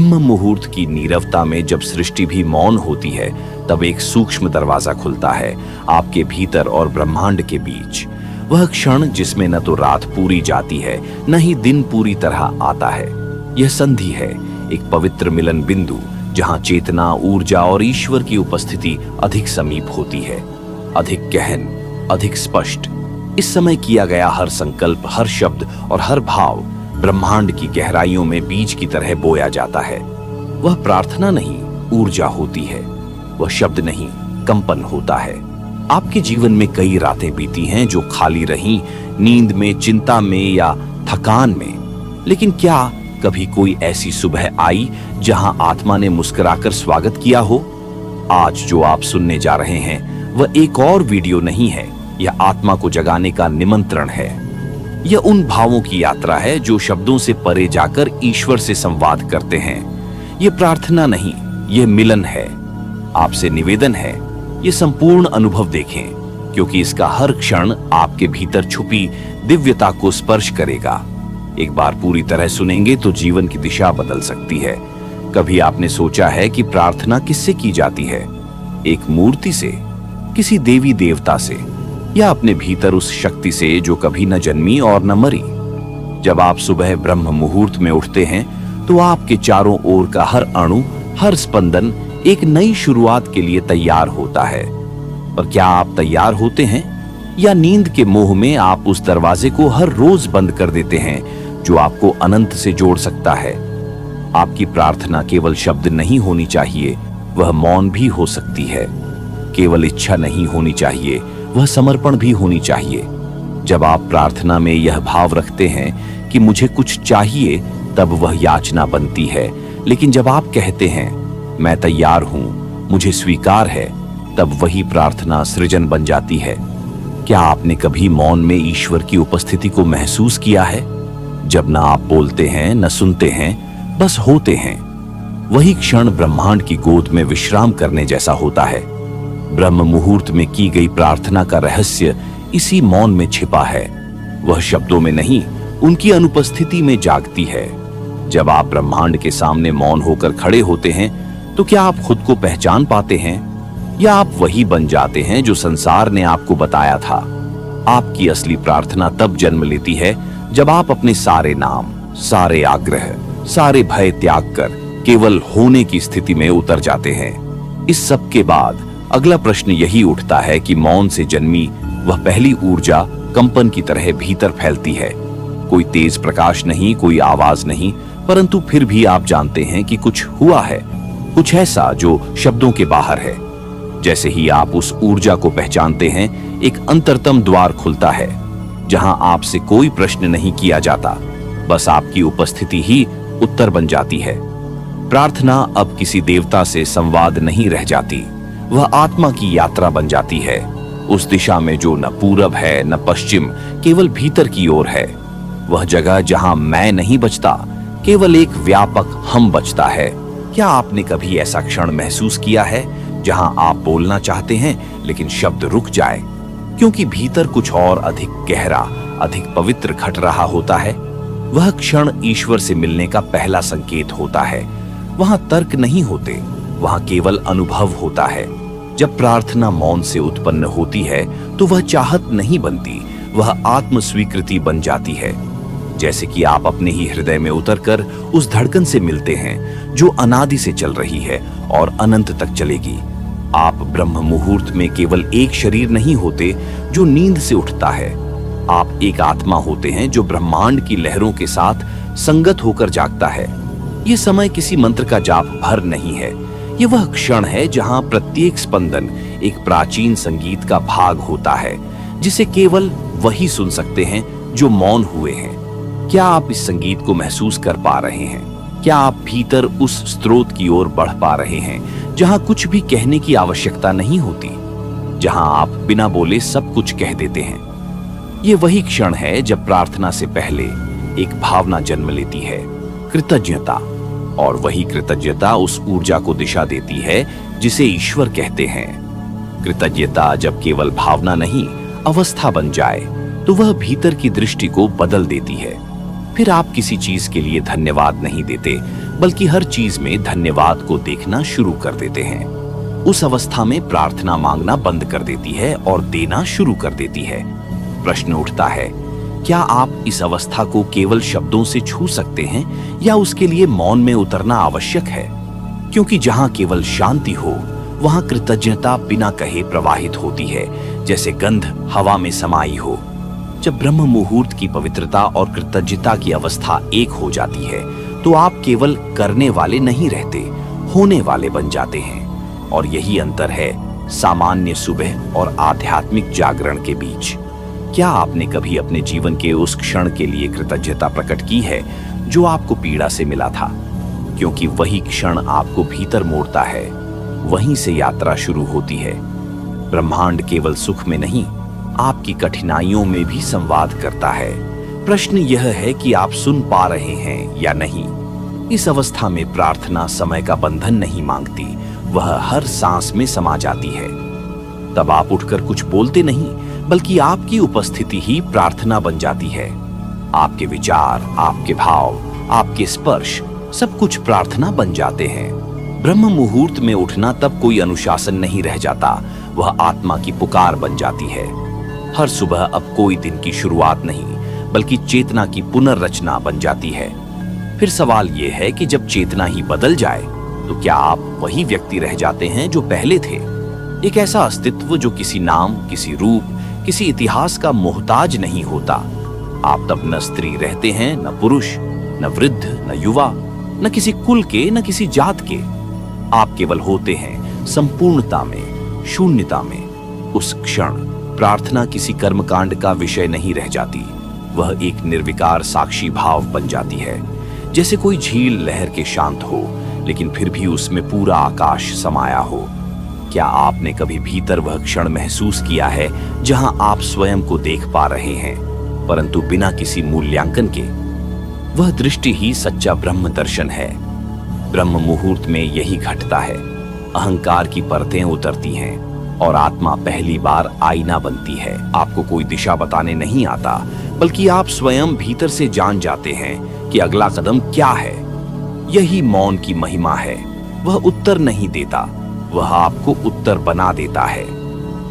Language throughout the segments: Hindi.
ब्रह्म मुहूर्त की नीरवता में जब सृष्टि भी मौन होती है, तब एक सूक्ष्म दरवाजा खुलता है आपके भीतर और ब्रह्मांड के बीच। वह क्षण जिसमें न तो रात पूरी जाती है, न ही दिन पूरी तरह आता है। यह संधि है, एक पवित्र मिलन बिंदु, जहां चेतना, ऊर्जा और ईश्वर की उपस्थिति अधिक समीप होती है, अधिक गहन, अधिक स्पष्ट। इस समय किया गया हर संकल्प, हर शब्द और हर भाव ब्रह्मांड की गहराइयों में बीज की तरह बोया जाता है। वह प्रार्थना नहीं, ऊर्जा होती है। वह शब्द नहीं, कंपन होता है। आपके जीवन में कई रातें बीती हैं जो खाली रहीं, नींद में, चिंता में या थकान में। लेकिन क्या कभी कोई ऐसी सुबह आई जहां आत्मा ने मुस्कुराकर स्वागत किया हो? आज जो आप सुनने जा रहे हैं वह एक और वीडियो नहीं है, यह आत्मा को जगाने का निमंत्रण है। यह उन भावों की यात्रा है जो शब्दों से परे जाकर ईश्वर से संवाद करते हैं। यह प्रार्थना नहीं, यह मिलन है। आपसे निवेदन है, यह संपूर्ण अनुभव देखें, क्योंकि इसका हर क्षण आपके भीतर छुपी दिव्यता को स्पर्श करेगा। एक बार पूरी तरह सुनेंगे तो जीवन की दिशा बदल सकती है। कभी आपने सोचा है कि प्रार्थना किससे की जाती है? एक मूर्ति से, किसी देवी देवता से, या अपने भीतर उस शक्ति से जो कभी न जन्मी और न मरी? जब आप सुबह ब्रह्म मुहूर्त में उठते हैं तो आपके चारों ओर का हर अणु, हर स्पंदन एक नई शुरुआत के लिए तैयार होता है। पर क्या आप तैयार होते हैं, या नींद के मोह में आप उस दरवाजे को हर रोज बंद कर देते हैं जो आपको अनंत से जोड़ सकता है? आपकी प्रार्थना केवल शब्द नहीं होनी चाहिए, वह मौन भी हो सकती है। केवल इच्छा नहीं होनी चाहिए, वह समर्पण भी होनी चाहिए। जब आप प्रार्थना में यह भाव रखते हैं कि मुझे कुछ चाहिए, तब वह याचना बनती है। लेकिन जब आप कहते हैं मैं तैयार हूं, मुझे स्वीकार है, तब वही प्रार्थना सृजन बन जाती है। क्या आपने कभी मौन में ईश्वर की उपस्थिति को महसूस किया है? जब ना आप बोलते हैं, न सुनते हैं, बस होते हैं। वही क्षण ब्रह्मांड की गोद में विश्राम करने जैसा होता है। ब्रह्म मुहूर्त में की गई प्रार्थना का रहस्य इसी मौन में छिपा है। वह शब्दों में नहीं, उनकी अनुपस्थिति में जागती है। जब आप ब्रह्मांड के सामने मौन होकर खड़े होते हैं, तो क्या आप खुद को पहचान पाते हैं, या आप वही बन जाते हैं जो संसार ने आपको बताया था? आपकी असली प्रार्थना तब जन्म लेती है जब आप अपने सारे नाम, सारे आग्रह, सारे भय त्याग कर केवल होने की स्थिति में उतर जाते हैं। इस सब के बाद अगला प्रश्न यही उठता है कि मौन से जन्मी वह पहली ऊर्जा कंपन की तरह भीतर फैलती है। कोई तेज प्रकाश नहीं, कोई आवाज नहीं, परंतु फिर भी आप जानते हैं कि कुछ हुआ है, कुछ ऐसा जो शब्दों के बाहर है। जैसे ही आप उस ऊर्जा को पहचानते हैं, एक अंतरतम द्वार खुलता है, जहां आपसे कोई प्रश्न नहीं किया जाता, बस आपकी उपस्थिति ही उत्तर बन जाती है। प्रार्थना अब किसी देवता से संवाद नहीं रह जाती, वह आत्मा की यात्रा बन जाती है, उस दिशा में जो न पूरब है न पश्चिम, केवल भीतर की ओर है। वह जगह जहां मैं नहीं बचता, केवल एक व्यापक हम बचता है। क्या आपने कभी ऐसा क्षण महसूस किया है जहां आप बोलना चाहते हैं लेकिन शब्द रुक जाए, क्योंकि भीतर कुछ और अधिक गहरा, अधिक पवित्र घट रहा होता है? वह क्षण ईश्वर से मिलने का पहला संकेत होता है। वहां तर्क नहीं होते, वहां केवल अनुभव होता है। जब प्रार्थना मौन से उत्पन्न होती है तो वह चाहत नहीं बनती, वह आत्म स्वीकृति बन जाती है। जैसे कि आप अपने ही हृदय में उतरकर उस धड़कन से मिलते हैं जो अनादि से चल रही है और अनंत तक चलेगी। आप ब्रह्म मुहूर्त में केवल एक शरीर नहीं होते जो नींद से उठता है, आप एक आत्मा होते हैं जो ब्रह्मांड की लहरों के साथ संगत होकर जागता है। यह समय किसी मंत्र का जाप भर नहीं है, यह वह क्षण है जहां प्रत्येक स्पंदन एक प्राचीन संगीत का भाग होता है, जिसे केवल वही सुन सकते हैं जो मौन हुए हैं। क्या आप इस संगीत को महसूस कर पा रहे हैं? क्या आप भीतर उस स्रोत की ओर बढ़ पा रहे हैं जहां कुछ भी कहने की आवश्यकता नहीं होती, जहां आप बिना बोले सब कुछ कह देते हैं? ये वही क्षण है जब प्रार्थना से पहले एक भावना जन्म लेती है, कृतज्ञता, और वही कृतज्ञता उस ऊर्जा को दिशा देती है जिसे ईश्वर कहते हैं। कृतज्ञता जब केवल भावना नहीं, अवस्था बन जाए, तो वह भीतर की दृष्टि को बदल देती है। फिर आप किसी चीज के लिए धन्यवाद नहीं देते, बल्कि हर चीज में धन्यवाद को देखना शुरू कर देते हैं। उस अवस्था में प्रार्थना मांगना बंद कर देती है और देना शुरू कर देती है। प्रश्न उठता है, क्या आप इस अवस्था को केवल शब्दों से छू सकते हैं या उसके लिए मौन में उतरना आवश्यक है? क्योंकि जहां केवल शांति हो वहां कृतज्ञता बिना कहे प्रवाहित होती है, जैसे गंध हवा में समाई हो। जब ब्रह्म मुहूर्त की पवित्रता और कृतज्ञता की अवस्था एक हो जाती है तो आप केवल करने वाले नहीं रहते, होने वाले बन जाते हैं। और यही अंतर है सामान्य सुबह और आध्यात्मिक जागरण के बीच। क्या आपने कभी अपने जीवन के उस क्षण के लिए कृतज्ञता प्रकट की है जो आपको पीड़ा से मिला था? क्योंकि वही क्षण आपको भीतर मोड़ता है, वहीं से यात्रा शुरू होती है। ब्रह्मांड केवल सुख में नहीं, आपकी कठिनाइयों में भी संवाद करता है। प्रश्न यह है कि आप सुन पा रहे हैं या नहीं। इस अवस्था में प्रार्थना समय का बंधन नहीं मांगती, वह हर सांस में समा जाती है। तब आप उठकर कुछ बोलते नहीं, बल्कि आपकी उपस्थिति ही प्रार्थना बन जाती है। आपके विचार, आपके भाव, आपके स्पर्श, सब कुछ प्रार्थना बन जाते हैं। ब्रह्म मुहूर्त में उठना तब कोई अनुशासन नहीं रह जाता, वह आत्मा की पुकार बन जाती है। हर सुबह अब कोई दिन की शुरुआत नहीं, बल्कि चेतना की पुनर्रचना बन जाती है। फिर सवाल यह है कि जब चेतना ही बदल जाए तो क्या आप वही व्यक्ति रह जाते हैं जो पहले थे? एक ऐसा अस्तित्व जो किसी नाम, किसी रूप, किसी इतिहास का मोहताज नहीं होता। आप तब न स्त्री रहते हैं, न पुरुष, न वृद्ध, न युवा, न किसी कुल के, न किसी जात के। आप केवल होते हैं संपूर्णता में, शून्यता में। उस क्षण प्रार्थना किसी कर्मकांड का विषय नहीं रह जाती, वह एक निर्विकार साक्षी भाव बन जाती है। जैसे कोई झील लहर के शांत हो, लेकिन फिर भी उसमें पूरा आकाश समाया हो। क्या आपने कभी भीतर वह क्षण महसूस किया है जहां आप स्वयं को देख पा रहे हैं, परंतु बिना किसी मूल्यांकन के? वह दृष्टि ही सच्चा ब्रह्म दर्शन है। ब्रह्म मुहूर्त में यही घटता है। अहंकार की परतें उतरती हैं और आत्मा पहली बार आईना बनती है। आपको कोई दिशा बताने नहीं आता, बल्कि आप स्वयं भीतर से जान जाते हैं कि अगला कदम क्या है। यही मौन की महिमा है। वह उत्तर नहीं देता, वह आपको उत्तर बना देता है।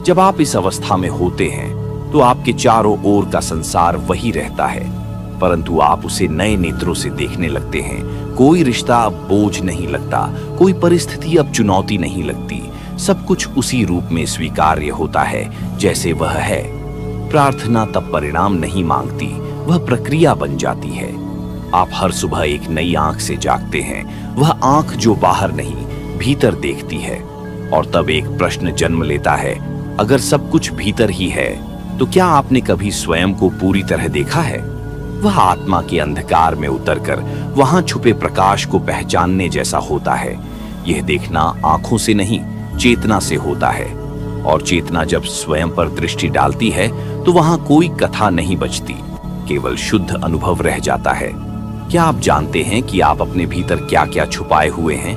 जब आप इस अवस्था में होते हैं तो आपके चारों ओर का संसार वही रहता है, परंतु आप उसे नए नेत्रों से देखने लगते हैं। कोई रिश्ता अब बोझ नहीं लगता, कोई परिस्थिति अब चुनौती नहीं लगती। सब कुछ उसी रूप में स्वीकार्य होता है जैसे वह है। प्रार्थना तब परिणाम नहीं मांगती, वह प्रक्रिया बन जाती है। आप हर सुबह एक नई आंख से जागते हैं, वह आंख जो बाहर नहीं भीतर देखती है। और तब एक प्रश्न जन्म लेता है, अगर सब कुछ भीतर ही है तो क्या आपने कभी स्वयं को पूरी तरह देखा है? वह आत्मा के अंधकार में उतरकर वहां छुपे प्रकाश को पहचानने जैसा होता है। यह देखना आंखों से नहीं, चेतना से होता है। और चेतना जब स्वयं पर दृष्टि डालती है तो वहां कोई कथा नहीं बचती, केवल शुद्ध अनुभव रह जाता है। क्या आप जानते हैं कि आप अपने भीतर क्या क्या छुपाए हुए हैं?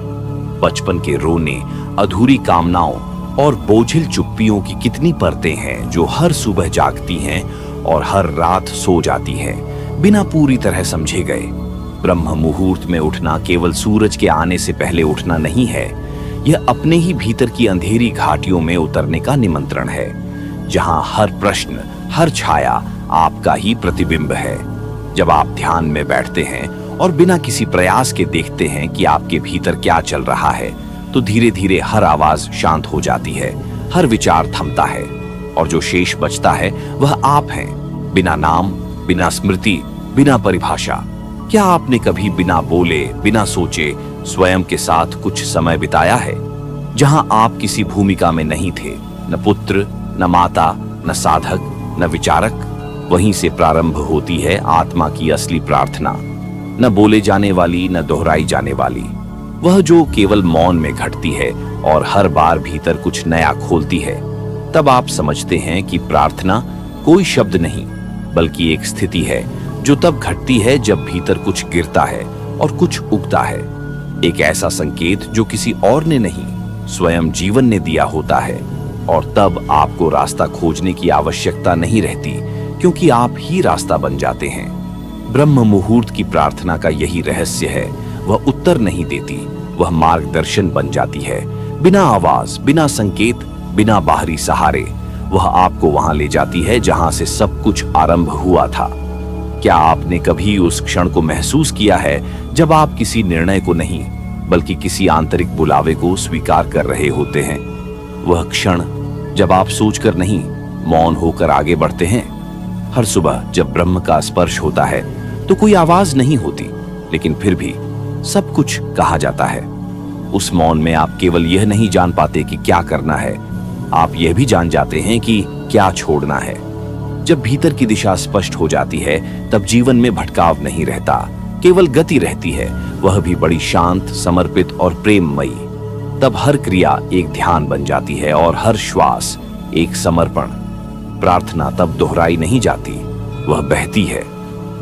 बचपन के रोने, अधूरी कामनाओं और बोझिल चुप्पियों की कितनी परतें हैं जो हर सुबह जागती हैं और हर रात सो जाती है बिना पूरी तरह समझे गए। ब्रह्म मुहूर्त में उठना केवल सूरज के आने से पहले उठना नहीं है, यह अपने ही भीतर की अंधेरी घाटियों में उतरने का निमंत्रण है, जहां हर प्रश्न, हर छाया आपका ही प्रतिबिंब है। जब आप ध्यान में बैठते हैं और बिना किसी प्रयास के देखते हैं कि आपके भीतर क्या चल रहा है, तो धीरे धीरे हर आवाज शांत हो जाती है, हर विचार थमता है और जो शेष बचता है वह आप हैं, बिना नाम, बिना स्मृति, बिना परिभाषा। क्या आपने कभी बिना बोले, बिना सोचे स्वयं के साथ कुछ समय बिताया है, जहां आप किसी भूमिका में नहीं थे, न पुत्र, न माता, न साधक, न विचारक? वहीं से प्रारंभ होती है आत्मा की असली प्रार्थना, न बोले जाने वाली, न दोहराई जाने वाली, वह जो केवल मौन में घटती है और हर बार भीतर कुछ नया खोलती है। तब आप समझते हैं कि प्रार्थना कोई शब्द नहीं, बल्कि एक स्थिति है जो तब घटती है जब भीतर कुछ गिरता है और कुछ उगता है। एक ऐसा संकेत जो किसी और ने नहीं, स्वयं जीवन ने दिया होता है। और तब आपको रास्ता खोजने की आवश्यकता नहीं रहती, क्योंकि आप ही रास्ता बन जाते हैं। ब्रह्म मुहूर्त की प्रार्थना का यही रहस्य है। वह उत्तर नहीं देती, वह मार्गदर्शन बन जाती है। बिना आवाज, बिना संकेत, बिना बाहरी सहारे वह आपको वहां ले जाती है जहां से सब कुछ आरंभ हुआ था। क्या आपने कभी उस क्षण को महसूस किया है जब आप किसी निर्णय को नहीं बल्कि किसी आंतरिक बुलावे को स्वीकार कर रहे होते हैं? वह क्षण जब आप सोचकर नहीं, मौन होकर आगे बढ़ते हैं। हर सुबह जब ब्रह्म का स्पर्श होता है तो कोई आवाज नहीं होती, लेकिन फिर भी सब कुछ कहा जाता है। उस मौन में आप केवल यह नहीं जान पाते कि क्या करना है, आप यह भी जान जाते हैं कि क्या छोड़ना है। जब भीतर की दिशा स्पष्ट हो जाती है तब जीवन में भटकाव नहीं रहता, केवल गति रहती है, वह भी बड़ी शांत, समर्पित और प्रेममयी। तब हर क्रिया एक ध्यान बन जाती है और हर श्वास एक समर्पण। प्रार्थना तब दोहराई नहीं जाती, वह बहती है,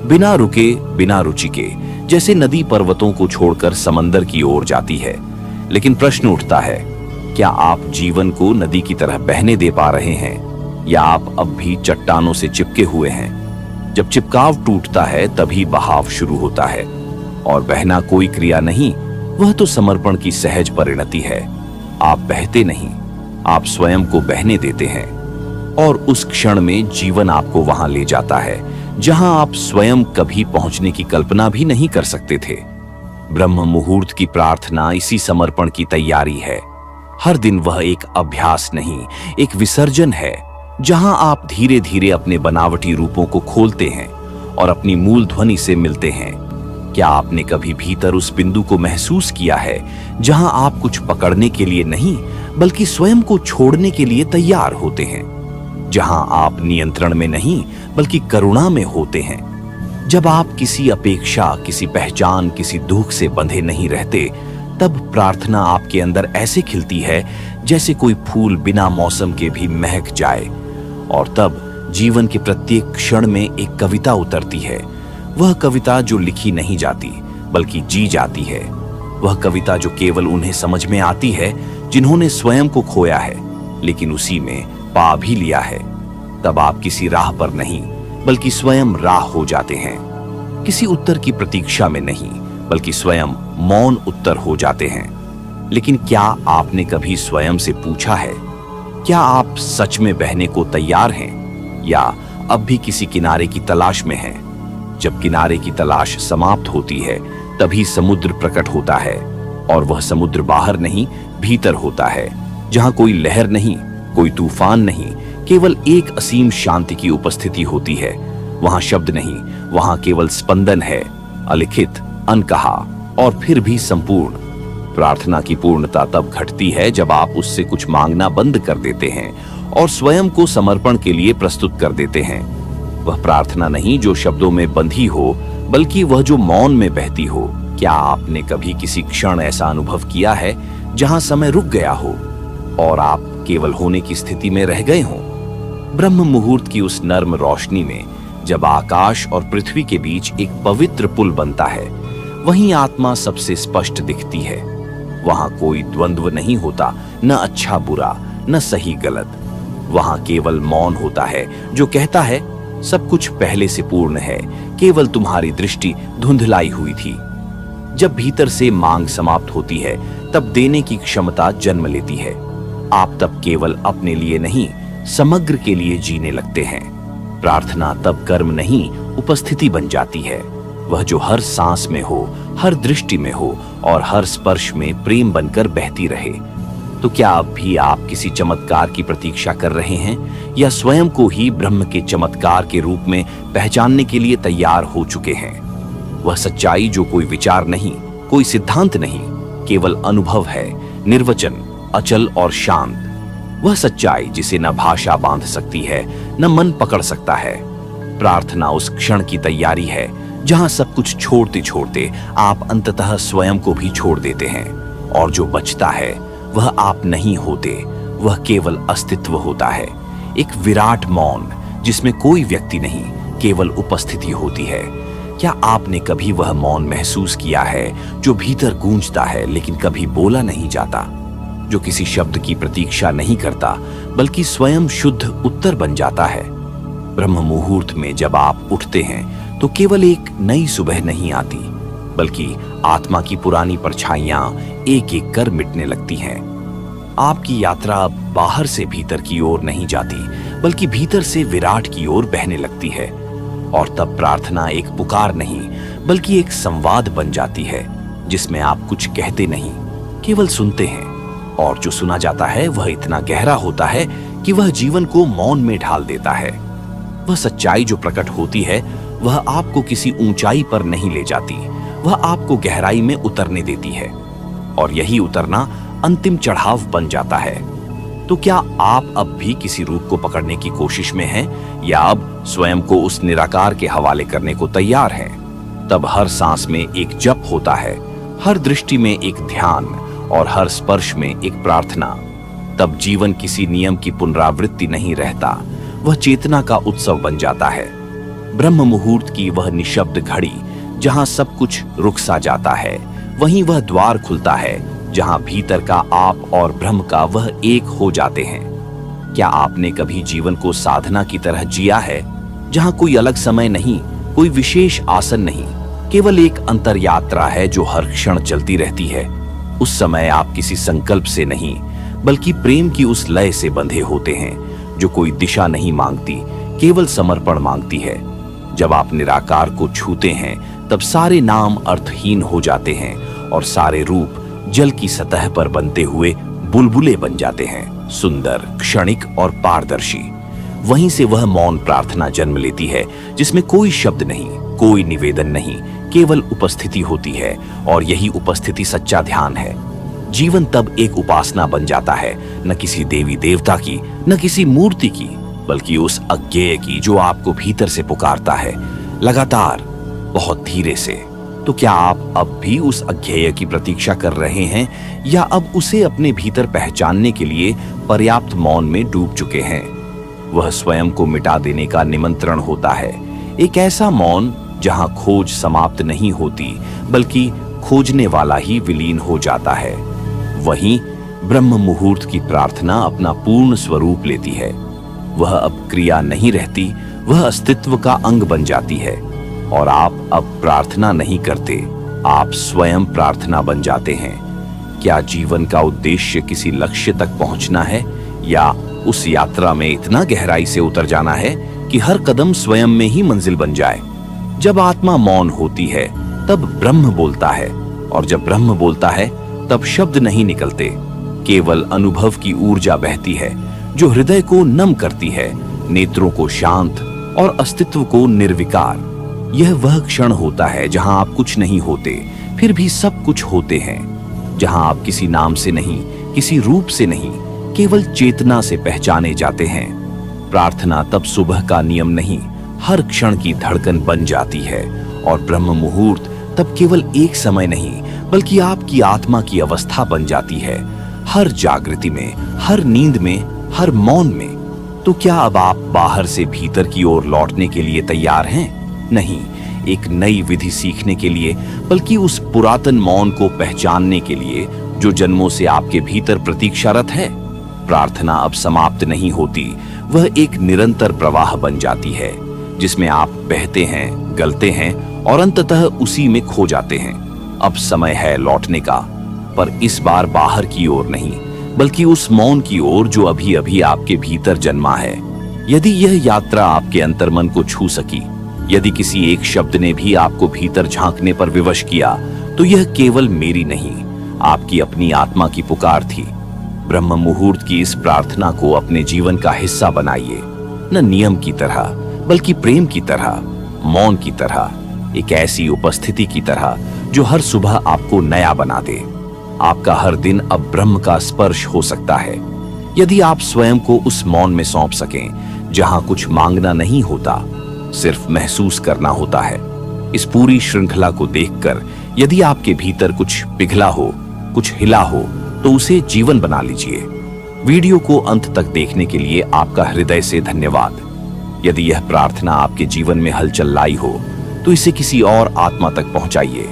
बिना रुके, बिना रुचि के, जैसे नदी पर्वतों को छोड़कर समंदर की ओर जाती है। लेकिन प्रश्न उठता है, क्या आप जीवन को नदी की तरह बहने दे पा रहे हैं या आप अब भी चट्टानों से चिपके हुए हैं? जब चिपकाव टूटता है तभी बहाव शुरू होता है, और बहना कोई क्रिया नहीं, वह तो समर्पण की सहज परिणति है। आप बहते नहीं, आप स्वयं को बहने देते हैं, और उस क्षण में जीवन आपको वहां ले जाता है जहां आप स्वयं कभी पहुंचने की कल्पना भी नहीं कर सकते थे। ब्रह्म मुहूर्त की प्रार्थना इसी समर्पण की तैयारी है। हर दिन वह एक अभ्यास नहीं, एक विसर्जन है, जहां आप धीरे धीरे अपने बनावटी रूपों को खोलते हैं और अपनी मूल ध्वनि से मिलते हैं। क्या आपने कभी भीतर उस बिंदु को महसूस किया है जहां आप कुछ पकड़ने के लिए नहीं बल्कि स्वयं को छोड़ने के लिए तैयार होते हैं? जहां आप नियंत्रण में नहीं बल्कि करुणा में होते हैं। जब आप किसी अपेक्षा, किसी पहचान, किसी दुख से बंधे नहीं रहते, तब प्रार्थना आपके अंदर ऐसे खिलती है जैसे कोई फूल बिना मौसम के भी महक जाए। और तब जीवन के प्रत्येक क्षण में एक कविता उतरती है, वह कविता जो लिखी नहीं जाती बल्कि जी जाती है। वह कविता जो केवल उन्हें समझ में आती है जिन्होंने स्वयं को खोया है, लेकिन उसी में पा भी लिया है। तब आप किसी राह पर नहीं बल्कि स्वयं राह हो जाते हैं। किसी उत्तर की प्रतीक्षा में नहीं बल्कि स्वयं मौन उत्तर हो जाते हैं। लेकिन क्या आपने कभी स्वयं से पूछा है, क्या आप सच में बहने को तैयार हैं या अब भी किसी किनारे की तलाश में हैं? जब किनारे की तलाश समाप्त होती है तभी समुद्र प्रकट होता है, और वह समुद्र बाहर नहीं भीतर होता है, जहां कोई लहर नहीं, कोई तूफान नहीं, केवल एक असीम शांति की उपस्थिति होती है। वहां शब्द नहीं, वहां केवल स्पंदन है, अलिखित, अनकहा और फिर भी संपूर्ण। प्रार्थना की पूर्णता तब घटती है जब आप उससे कुछ मांगना बंद कर देते हैं और स्वयं को समर्पण के लिए प्रस्तुत कर देते हैं। वह प्रार्थना नहीं जो शब्दों में बंधी हो, बल्कि वह जो मौन में बहती हो। क्या आपने कभी किसी क्षण ऐसा अनुभव किया है जहां समय रुक गया हो और आप केवल होने की स्थिति में रह गए हों? ब्रह्म मुहूर्त की उस नर्म रोशनी में जब आकाश और पृथ्वी के बीच एक पवित्र पुल बनता है, वहीं आत्मा सबसे स्पष्ट दिखती है। वहां कोई द्वंद्व नहीं होता, न अच्छा बुरा, न सही गलत। वहां केवल मौन होता है जो कहता है सब कुछ पहले से पूर्ण है, केवल तुम्हारी दृष्टि धुंधलाई हुई थी। जब भीतर से मांग समाप्त होती है तब देने की क्षमता जन्म लेती है। आप तब केवल अपने लिए नहीं, समग्र के लिए जीने लगते हैं। प्रार्थना तब कर्म नहीं, उपस्थिति बन जाती है। वह जो हर सांस में हो, हर दृष्टि में हो और हर स्पर्श में प्रेम बनकर बहती रहे। तो क्या अब भी आप किसी चमत्कार की प्रतीक्षा कर रहे हैं या स्वयं को ही ब्रह्म के चमत्कार के रूप में पहचानने के लिए तैयार हो चुके हैं? वह सच्चाई जो कोई विचार नहीं, कोई सिद्धांत नहीं, केवल अनुभव है, निर्वचन, अचल और शांत। वह सच्चाई जिसे न भाषा बांध सकती है, न मन पकड़ सकता है। प्रार्थना उस क्षण की तैयारी है जहां सब कुछ छोड़ते छोड़ते आप अंततः स्वयं को भी छोड़ देते हैं, और जो बचता है वह आप नहीं होते, वह केवल अस्तित्व होता है। एक विराट मौन जिसमें कोई व्यक्ति नहीं, केवल उपस्थिति होती है। क्या आपने कभी वह मौन महसूस किया है जो भीतर गूंजता है लेकिन कभी बोला नहीं जाता, जो किसी शब्द की प्रतीक्षा नहीं करता बल्कि स्वयं शुद्ध उत्तर बन जाता है? ब्रह्म मुहूर्त में जब आप उठते हैं तो केवल एक नई सुबह नहीं आती, बल्कि आत्मा की पुरानी परछाइयां एक एक कर मिटने लगती हैं। आपकी यात्रा अब बाहर से भीतर की ओर नहीं जाती, बल्कि भीतर से विराट की ओर बहने लगती है। और तब प्रार्थना एक पुकार नहीं, बल्कि एक संवाद बन जाती है, जिसमें आप कुछ कहते नहीं, केवल सुनते हैं। और जो सुना जाता है वह इतना गहरा होता है कि वह जीवन को मौन में ढाल देता है। वह सच्चाई जो प्रकट होती है वह आपको किसी ऊंचाई पर नहीं ले जाती, वह आपको गहराई में उतरने देती है। और यही उतरना अंतिम चढ़ाव बन जाता है। तो क्या आप अब भी किसी रूप को पकड़ने की कोशिश में हैं, या अब स्वयं को उस निराकार के हवाले करने को तैयार हैं? तब हर सांस में एक जप होता है, हर दृष्टि में एक ध्यान और हर स्पर्श में एक प्रार्थना। तब जीवन किसी नियम की पुनरावृत्ति नहीं रहता, वह चेतना का उत्सव बन जाता है। ब्रह्म मुहूर्त की वह निशब्द घड़ी जहां सब कुछ रुक सा जाता है, वहीं वह द्वार खुलता है जहां भीतर का आप और ब्रह्म का वह एक हो जाते हैं। क्या आपने कभी जीवन को साधना की तरह जिया है, जहां कोई अलग समय नहीं, कोई विशेष आसन नहीं, केवल एक अंतर यात्रा है जो हर क्षण चलती रहती है? उस समय आप किसी संकल्प से नहीं, बल्कि प्रेम की उस लय से बंधे होते हैं जो कोई दिशा नहीं मांगती, केवल समर्पण मांगती है। जब आप निराकार को छूते हैं तब सारे नाम अर्थहीन हो जाते हैं और सारे रूप जल की सतह पर बनते हुए बुलबुले बन जाते हैं, सुंदर, क्षणिक और पारदर्शी। वहीं से वह मौन प्रार्थना जन्म लेती है, जिसमें कोई शब्द नहीं, कोई निवेदन नहीं, केवल उपस्थिति होती है। और यही उपस्थिति सच्चा ध्यान है। जीवन तब एक उपासना बन जाता है, न किसी देवी देवता की, न किसी मूर्ति की, बल्कि उस अज्ञेय की जो आपको भीतर से पुकारता है, लगातार, बहुत धीरे से। तो क्या आप अब भी उस अज्ञेय की प्रतीक्षा कर रहे हैं, या अब उसे अपने भीतर पहचानने के लिए पर्याप्त मौन में डूब चुके हैं? वह स्वयं को मिटा देने का निमंत्रण होता है, एक ऐसा मौन जहां खोज समाप्त नहीं होती, बल्कि खोजने वाला ही विलीन हो जाता है। वहीं ब्रह्म मुहूर्त की प्रार्थना अपना पूर्ण स्वरूप लेती है। वह अब क्रिया नहीं रहती, वह अस्तित्व का अंग बन जाती है। और आप अब प्रार्थना नहीं करते, आप स्वयं प्रार्थना बन जाते हैं। क्या जीवन का उद्देश्य किसी लक्ष्य तक पहुंचना है, या उस यात्रा में इतना गहराई से उतर जाना है कि हर कदम स्वयं में ही मंजिल बन जाए? जब आत्मा मौन होती है तब ब्रह्म बोलता है, और जब ब्रह्म बोलता है तब शब्द नहीं निकलते, केवल अनुभव की ऊर्जा बहती है जो हृदय को नम करती है, नेत्रों को शांत और अस्तित्व को निर्विकार। यह वह क्षण होता है जहां आप कुछ नहीं होते, फिर भी सब कुछ होते हैं, जहां आप किसी नाम से नहीं, किसी रूप से नहीं, केवल चेतना से पहचाने जाते हैं। प्रार्थना तब सुबह का नियम नहीं, हर क्षण की धड़कन बन जाती है। और ब्रह्म मुहूर्त तब केवल एक समय नहीं, बल्कि आपकी आत्मा की अवस्था बन जाती है, हर जागृति में, हर नींद में, हर मौन में। तो क्या अब आप बाहर से भीतर की ओर लौटने के लिए तैयार हैं? नहीं, एक नई विधि सीखने के लिए, बल्कि उस पुरातन मौन को पहचानने के लिए जो जन्मों से आपके भीतर प्रतीक्षारत है। प्रार्थना अब समाप्त नहीं होती, वह एक निरंतर प्रवाह बन जाती है, जिसमें आप बहते हैं, गलते हैं और अंततः उसी में खो जाते हैं। अब समय है लौटने का, पर इस बार बाहर की ओर नहीं, बल्कि उस मौन की ओर जो अभी अभी आपके भीतर जन्मा है। यदि यह यात्रा आपके अंतर्मन को छू सकी, यदि किसी एक शब्द ने भी आपको भीतर झांकने पर विवश किया, तो यह केवल मेरी नहीं, आपकी अपनी आत्मा की पुकार थी। ब्रह्म मुहूर्त की इस प्रार्थना को अपने जीवन का हिस्सा बनाइए, न नियम की तरह, बल्कि प्रेम की तरह, मौन की तरह, एक ऐसी उपस्थिति की तरह जो हर सुबह आपको नया बना दे। आपका हर दिन अब ब्रह्म का स्पर्श हो सकता है, यदि आप स्वयं को उस मौन में सौंप सकें, जहां कुछ मांगना नहीं होता, सिर्फ महसूस करना होता है। इस पूरी श्रृंखला को देखकर यदि आपके भीतर कुछ पिघला हो, कुछ हिला हो, तो उसे जीवन बना लीजिए। वीडियो को अंत तक देखने के लिए आपका हृदय से धन्यवाद। यदि यह प्रार्थना आपके जीवन में हलचल लाई हो, तो इसे किसी और आत्मा तक पहुंचाइए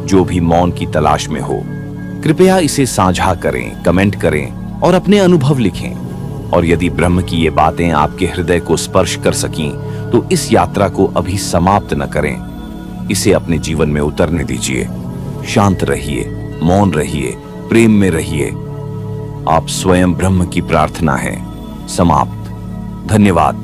जो भी मौन की तलाश में हो। कृपया इसे साझा करें, कमेंट करें और अपने अनुभव लिखें। और यदि ब्रह्म की ये बातें आपके हृदय को स्पर्श कर सकीं, तो इस यात्रा को अभी समाप्त न करें, इसे अपने जीवन में उतरने दीजिए। शांत रहिए, मौन रहिए, प्रेम में रहिए। आप स्वयं ब्रह्म की प्रार्थना है। समाप्त। धन्यवाद।